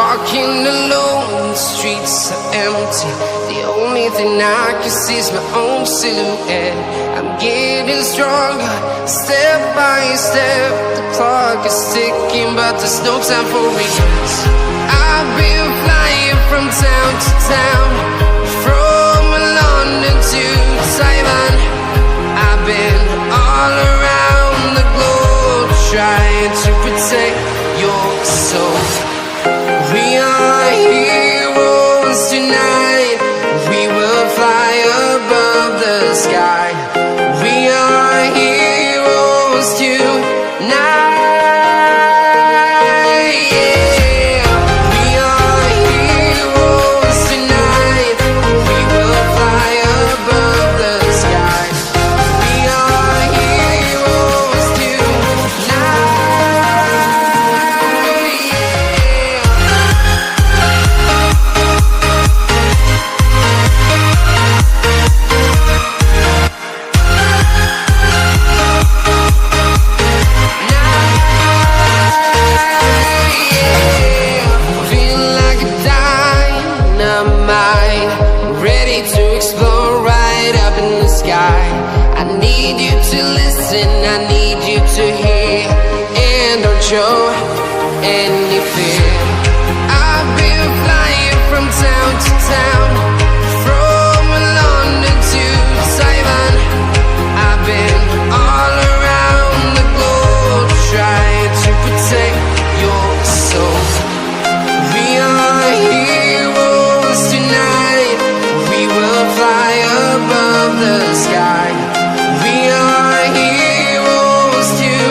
Walking alone, the streets are empty. The only thing I can see is my own silhouette. I'm getting stronger, step by step. The clock is ticking, but there's no time for regrets. I've been flying from town to town, from London to Taiwan. I've been all around the globe, trying to protect your soul. We are heroes tonight. We will fly above the sky. We are heroes tonight. Yeah. We are heroes tonight. We will fly above the sky. We are heroes tonight. I need you to listen, I need you to hear, and don't show any fear. I've been flying from town to town, from London to Taiwan. I've been all around the globe, trying to protect your soul. We are heroes tonight. We will fly above the sky. We are heroes tonight.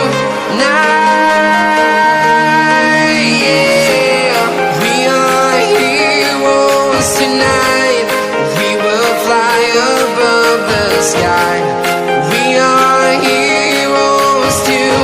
Yeah. We are heroes tonight. We will fly above the sky. We are heroes tonight.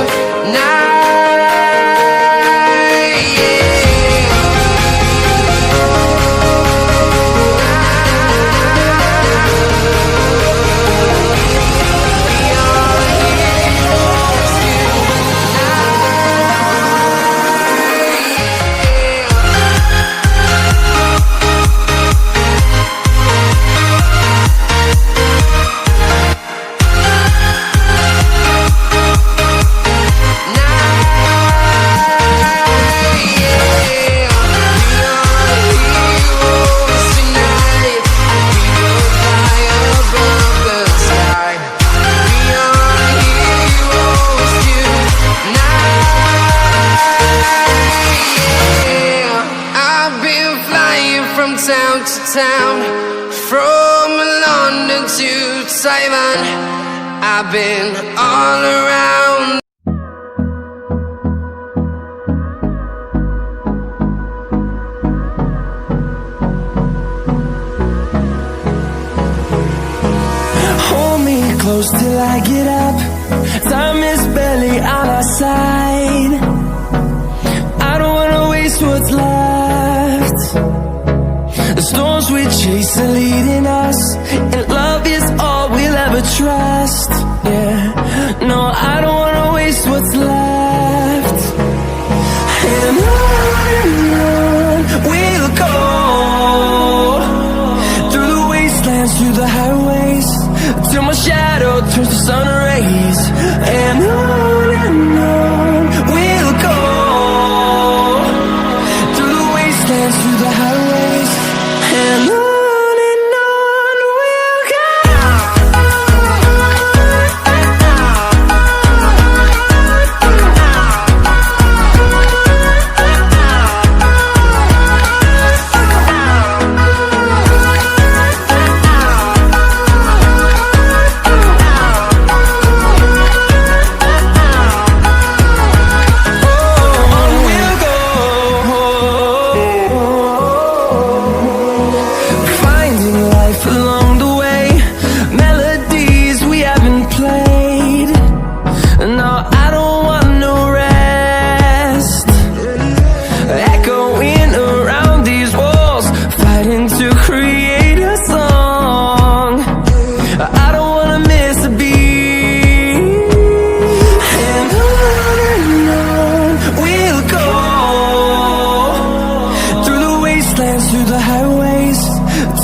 Town to town, from London to Taiwan. I've been all around. Hold me close till I get up. Time is barely on our side. I don't wanna waste what's left. The storms we chase are leading us, and love is all we'll ever trust. Yeah, no, I don't wanna waste what's left. And on we'll go, through the wastelands, through the highways, till my shadow turns to sun rays. And on we'll go, through the wastelands, through the highways. And on we'll go.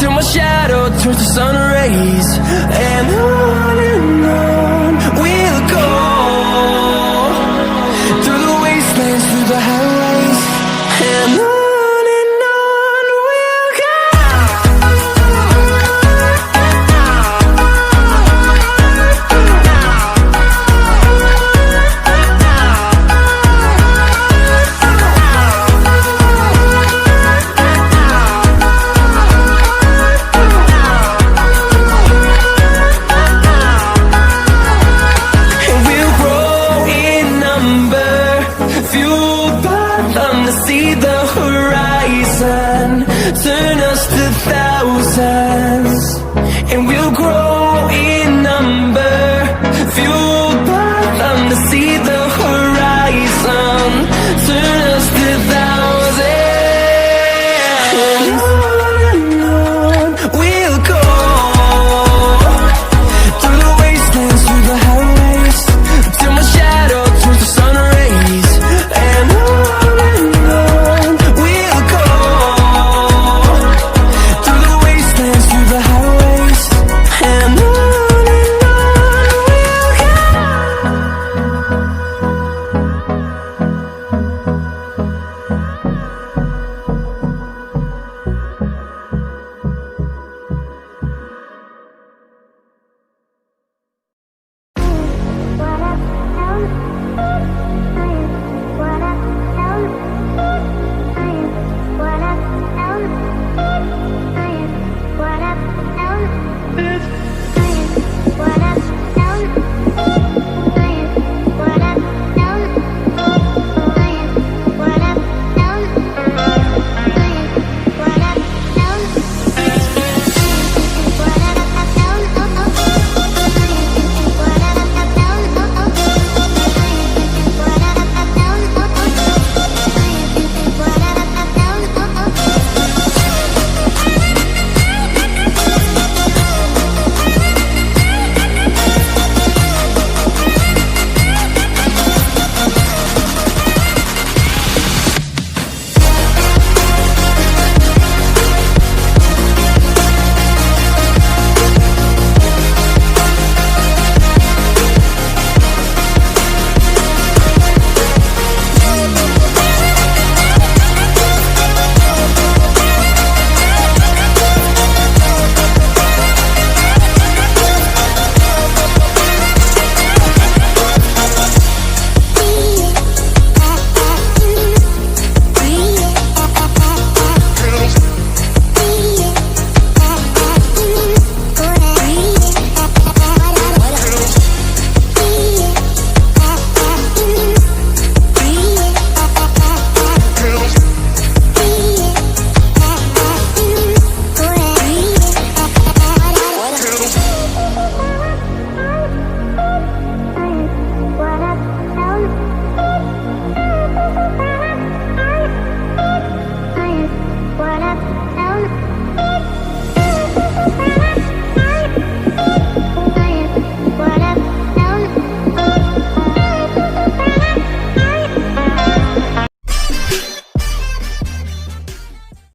till my shadow turns to sun rays. And on we'll go, through the wastelands, through the highways, and on we'll go. See the horizon, turn us to thousands.